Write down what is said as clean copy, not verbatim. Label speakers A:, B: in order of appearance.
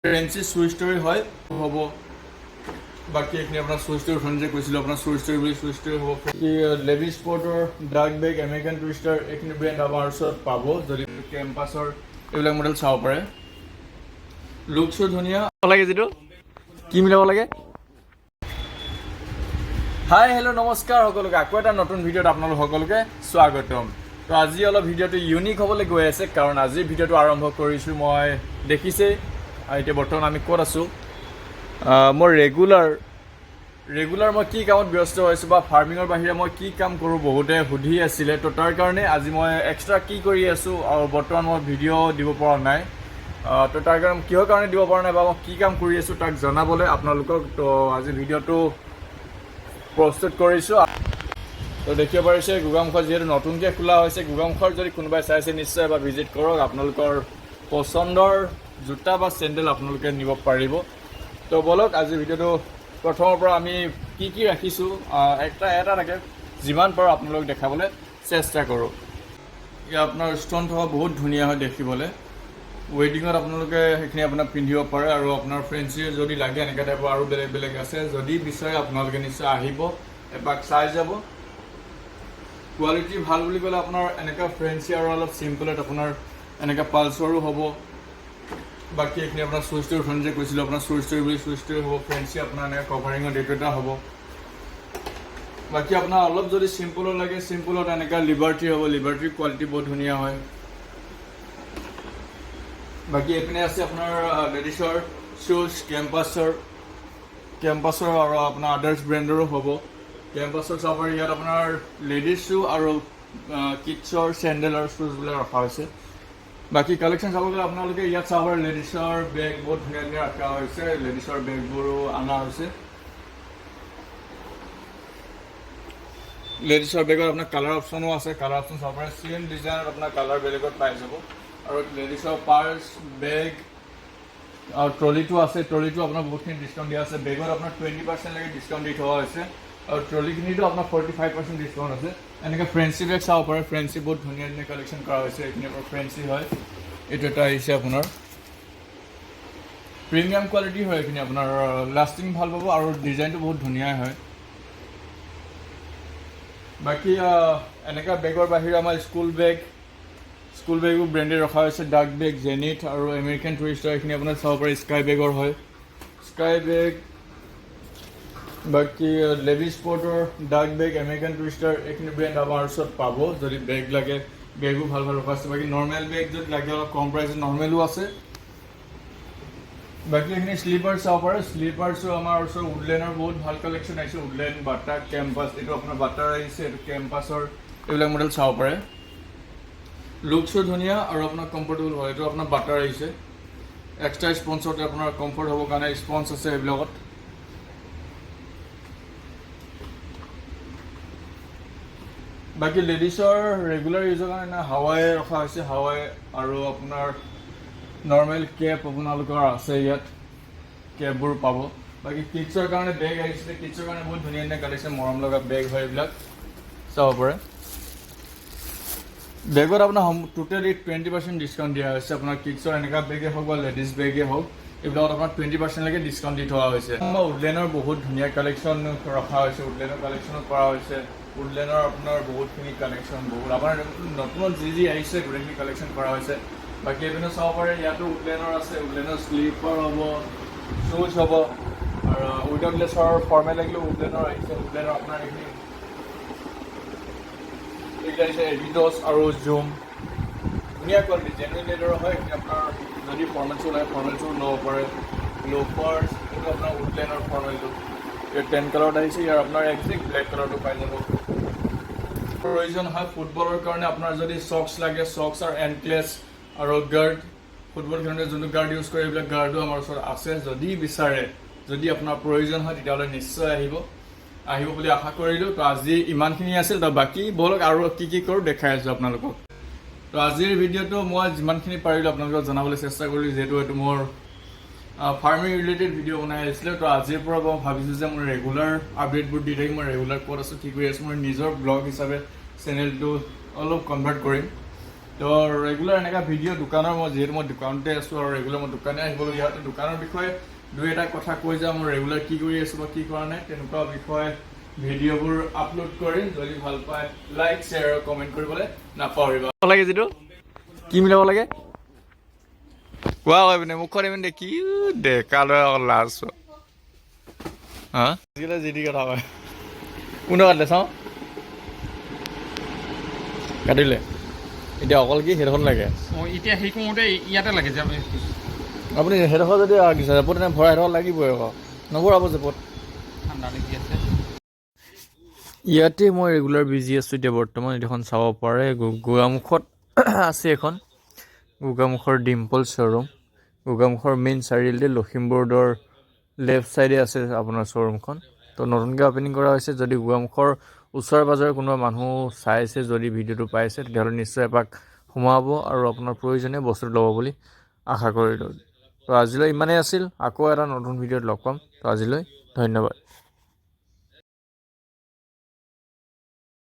A: ফ্ৰেঞ্চি switch story হয় হ'ব বাকী এইখিনি আপোনাৰ চুইচ ষ্টৰি ফ্ৰেঞ্চি কৈছিলোঁ আপোনাৰ চুইচ ষ্টৰি বুলি চুইচ ষ্টৰি হ'ব লেভি স্পৰ্টৰ ডাৰ্ক বেগ আমেৰিকান টুইষ্টাৰ এইখিনি ব্ৰেণ্ড আমাৰ ওচৰত পাব যদি কেম্পাছৰ এইবিলাক মডেল চাব পাৰে লুকছো ধুনীয়া লাগে যিটো কি মিলাব লাগে হাই হেল্ল' নমস্কাৰ সকলোকে আকৌ এটা নতুন ভিডিঅ'ত আপোনালোক সকলোকে স্বাগতম তো আজি অলপ ভিডিঅ'টো ইউনিক হ'বলৈ গৈ আছে কাৰণ আজিৰ ভিডিঅ'টো আৰম্ভ কৰিছোঁ মই দেখিছেই এতিয়া বৰ্তমান আমি ক'ত আছোঁ মই ৰেগুলাৰ মই কি কামত ব্যস্ত হৈছোঁ বা ফাৰ্মিঙৰ বাহিৰে মই কি কাম কৰোঁ বহুতে সুধি আছিলে তো তাৰ কাৰণে আজি মই এক্সট্ৰা কি কৰি আছোঁ আৰু বৰ্তমান মই ভিডিঅ' দিব পৰা নাই তো তাৰ কাৰণে কিহৰ কাৰণে দিব পৰা নাই বা মই কি কাম কৰি আছোঁ তাক জনাবলৈ আপোনালোকক তো আজি ভিডিঅ'টো প্ৰস্তুত কৰিছোঁ তো দেখিব পাৰিছে গোগামুখত যিহেতু নতুনকৈ খোলা হৈছে গোগামুখৰ যদি কোনোবাই চাইছে নিশ্চয় এবাৰ ভিজিট কৰক আপোনালোকৰ পচন্দৰ জোতা বা চেণ্ডেল আপোনালোকে নিব পাৰিব তো বলক আজি ভিডিঅ'টো প্ৰথমৰ পৰা আমি কি কি ৰাখিছোঁ এটা থাকে যিমান পাৰোঁ আপোনালোক দেখাবলৈ চেষ্টা কৰোঁ ইয়াত আপোনাৰ ষ্ট'ন থকা বহুত ধুনীয়া হয় দেখিবলৈ ৱেডিঙত আপোনালোকে সেইখিনি আপোনাক পিন্ধিব পাৰে আৰু আপোনাৰ ফ্ৰেঞ্চি যদি লাগে এনেকুৱা টাইপৰ আৰু বেলেগ আছে যদি বিচাৰে আপোনালোকে নিশ্চয় আহিব এপাক চাই যাব কোৱালিটি ভাল বুলি ক'লে আপোনাৰ এনেকুৱা ফ্ৰেঞ্চি আৰু অলপ চিম্পলত আপোনাৰ এনেকুৱা পালচৰো হ'ব বাকী এইখিনি আপোনাৰ চুইচ ষ্টৰি ফ্ৰেঞ্চি কৈছিলোঁ আপোনাৰ চুইচ ষ্টৰি বুলি চুইচ ষ্টৰি হ'ব ফ্ৰেঞ্চি আপোনাৰ এনেকৈ কভাৰিঙৰ ডেট এটা হ'ব বাকী আপোনাৰ অলপ যদি চিম্পলত লাগে চিম্পলত এনেকুৱা লিবাৰ্টি হ'ব লিবাৰ্টিৰ কোৱালিটি বহুত ধুনীয়া হয় বাকী এইপিনে আছে আপোনাৰ লেডিছৰ শ্বুজ কেম্পাছৰ আৰু আপোনাৰ আদাৰ্ছ ব্ৰেণ্ডৰো হ'ব কেম্পাছৰ চাব পাৰি ইয়াত আপোনাৰ লেডিজ শ্বু আৰু কিডছৰ চেণ্ডেল আৰু শ্বুজবিলাক ৰখা হৈছে বাকী কালেকশ্যন চাব গ'লে আপোনালোকে ইয়াত চাব পাৰে লেডিছৰ বেগ বহুত ধুনীয়া ধুনীয়া ৰখা হৈছে লেডিছৰ বেগবোৰো অনা হৈছে লেডিছৰ বেগত আপোনাৰ কালাৰ অপশ্যনো আছে কালাৰ অপশ্যন চাব পাৰে চেম ডিজাইনত আপোনাৰ কালাৰ বেলেগত পাই যাব আৰু লেডিছৰ পাৰ্চ বেগ আৰু ট্ৰলিটো আছে ট্ৰলিটো আপোনাৰ বহুতখিনি ডিছকাউণ্ট দিয়া আছে বেগত আপোনাৰ 20% লৈকে ডিছকাউণ্ট দি থোৱা হৈছে আৰু ট্ৰলিখিনিতো আপোনাৰ 45% ডিছকাউণ্ট আছে এনেকৈ ফ্ৰেঞ্চি বেগ চাব পাৰে ফ্ৰেঞ্চি বহুত ধুনীয়া ধুনীয়া কালেকশ্যন কৰা হৈছে এইখিনি আপোনাৰ ফ্ৰেঞ্চি হয় এইটো এটা আহিছে আপোনাৰ প্ৰিমিয়াম কোৱালিটি হয় এইখিনি আপোনাৰ লাষ্টিং ভাল পাব আৰু ডিজাইনটো বহুত ধুনীয়া হয় বাকী এনেকুৱা বেগৰ বাহিৰে আমাৰ স্কুল বেগো ব্ৰেণ্ডেড ৰখা হৈছে ডাৰ্ক বেগ জেনিথ আৰু আমেৰিকান টুৰিষ্টাৰ এইখিনি আপোনাৰ চাব পাৰে স্কাই বেগৰ হয় স্কাই বেগ বাকী লেভি স্পৰ্টৰ ডাৰ্ক বেগ আমেৰিকান টুৰিষ্টাৰ এইখিনি ব্ৰেণ্ড আমাৰ ওচৰত পাব যদি বেগ লাগে বেগো ভাল ৰখা আছে বাকী নৰ্মেল বেগ যদি লাগে অলপ কম প্ৰাইচত নৰ্মেলো আছে বাকী এইখিনি শ্লিপাৰ চাব পাৰে শ্লিপাৰছো আমাৰ ওচৰত উডলেণ্ডৰ বহুত ভাল কালেকশ্যন আহিছে উডলেণ্ড বাটা কেম্পাছ এইটো আপোনাৰ বাটাৰ আহিছে এইটো কেম্পাছৰ এইবিলাক মডেল চাব পাৰে লুকছো ধুনীয়া আৰু আপোনাৰ কমফৰ্টেবল হয় এইটো আপোনাৰ বাটাৰ আহিছে এক্সট্ৰা স্পঞ্জতে আপোনাৰ কমফৰ্ট হ'বৰ কাৰণে স্পঞ্জ আছে এইবিলাকত বাকী লেডিছৰ ৰেগুলাৰ ইউজৰ কাৰণে হাৱাই ৰখা হৈছে হাৱাই আৰু আপোনাৰ নৰ্মেল কেপ আপোনালোকৰ আছে ইয়াত কেপবোৰ পাব বাকী কিডছৰ কাৰণে বেগ আহিছিলে কিডছৰ কাৰণে বহুত ধুনীয়া ধুনীয়া কালেকশ্যন মৰম লগা বেগ হয় এইবিলাক চাব পাৰে বেগত আপোনাৰ টোটেলি 20% ডিছকাউণ্ট দিয়া হৈছে আপোনাৰ কিডছৰ এনেকুৱা বেগে হওক বা লেডিজ বেগে হওক এইবিলাকত আপোনাৰ 20% লৈকে ডিছকাউণ্ট দি থোৱা হৈছে আমাৰ উডলেণ্ডৰ বহুত ধুনীয়া কালেকশ্যন ৰখা হৈছে উডলেণ্ডৰ কালেকশ্যনো কৰা হৈছে উডলেণ্ডৰ আপোনাৰ বহুতখিনি কালেকশ্যন আপোনাৰ নতুন যি আহিছে গোটেইখিনি কালেকশ্যন কৰা হৈছে বাকী এইপিনে চাব পাৰে ইয়াতো উডলেণ্ডৰ আছে উডলেণ্ডৰ শ্লিপাৰ হ'ব শ্বুজ হ'ব আৰু উইডাউট লেছৰ ফৰ্মেল লাগিলেও উডলেণ্ডৰ আহিছে উডলেণ্ডৰ আপোনাৰ এইখিনি এইকেইটা আহিছে এডিডাছ আৰু জুম ধুনীয়া কোৱালিটি জেনুইন লেডাৰৰ হয় এইখিনি আপোনাৰ যদি ফৰ্মেল শ্বু লাগে ফৰ্মেল শ্বু ল'ব পাৰে লোফাৰ্ছ এইটো আপোনাৰ উডলেণ্ডৰ ফৰ্মেলটো ইয়াৰ 10 কালাৰত আহিছে ইয়াৰ আপোনাৰ একজেক্ট ব্লেক কালাৰটো পাই যাব প্ৰয়োজন হয় ফুটবলৰ কাৰণে আপোনাৰ যদি চক্স লাগে চক্স আৰু এনক্লেছ আৰু গাৰ্ড ফুটবল খেলোঁতে যোনটো গাৰ্ড ইউজ কৰে এইবিলাক গাৰ্ডো আমাৰ ওচৰত আছে যদি বিচাৰে যদি আপোনাৰ প্ৰয়োজন হয় তেতিয়াহ'লে নিশ্চয় আহিব বুলি আশা কৰিলোঁ তো আজি ইমানখিনি আছিল তো বাকী ব'লক আৰু কি কৰোঁ দেখাই আছোঁ আপোনালোকক তো আজিৰ ভিডিঅ'টো মই যিমানখিনি পাৰিলোঁ আপোনালোকক জনাবলৈ চেষ্টা কৰিলোঁ যিহেতু এইটো মোৰ ফাৰ্মিং ৰিলেটেড ভিডিঅ' বনাই আহিছিলে তো আজিৰ পৰা মই ভাবিছোঁ যে মই ৰেগুলাৰ আপডেটবোৰ দি থাকিম মই ৰেগুলাৰ ক'ত আছোঁ কি কৰি আছোঁ মই নিজৰ ব্লগ হিচাপে চেনেলটো অলপ কনভাৰ্ট কৰিম তো ৰেগুলাৰ এনেকুৱা ভিডিঅ' দোকানৰ মই যিহেতু মই দোকানতে আছোঁ আৰু ৰেগুলাৰ মই দোকানে আহিবলগীয়া হয়, তো দোকানৰ বিষয়ে দুই এটা কথা কৈ যাওঁ মই ৰেগুলাৰ কি কৰি আছোঁ বা কি কৰা নাই তেনেকুৱা বিষয়ে ভিডিঅ'বোৰ আপলোড কৰিম। যদি ভাল পায় লাইক শ্বেয়াৰ আৰু কমেণ্ট কৰিবলৈ নাপাহৰিবা। লাগে যিটো কি মিলাব লাগে কোৱা হয় পিনে মুখত ইমান দেখি ডেকা ল'ৰা লাজ হা যি দি কথা হয় কোনে কাটিলে চাওঁ কাটিলে এতিয়া অকল কি সেইডোখৰ লাগে
B: এতিয়া সেই কৰোঁতে ইয়াতে লাগে যে
A: আপুনি সেইডোখৰ যদি জেপত এনে ভৰাই সেইডোখৰ লাগিবই আকৌ নভৰাব জেপত
B: ঠাণ্ডা লাগি আছে।
A: ইয়াতে মই ৰেগুলাৰ বিজি আছোঁ এতিয়া বৰ্তমান এইখন চাব পাৰে গোগামুখত আছে এখন গোগামুখৰ ডিম্পল শ্ব'ৰুম গোগামুখৰ মেইন চাৰিআলিতে লখিমপুৰ ৰোডৰ লেফ্ট ছাইডে আছে আপোনাৰ শ্ব'ৰুমখন। তো নতুনকৈ অ'পেনিং কৰা হৈছে। যদি গোগামুখৰ ওচৰে পাজৰে কোনোবা মানুহ চাইছে যদি ভিডিঅ'টো পাইছে তেতিয়াহ'লে নিশ্চয় এপাক সোমাব আৰু আপোনাৰ প্ৰয়োজনীয় বস্তুটো ল'ব বুলি আশা কৰিলোঁ। তো আজিলৈ ইমানেই আছিল, আকৌ এটা নতুন ভিডিঅ'ত লগ পাম। তো আজিলৈ ধন্যবাদ।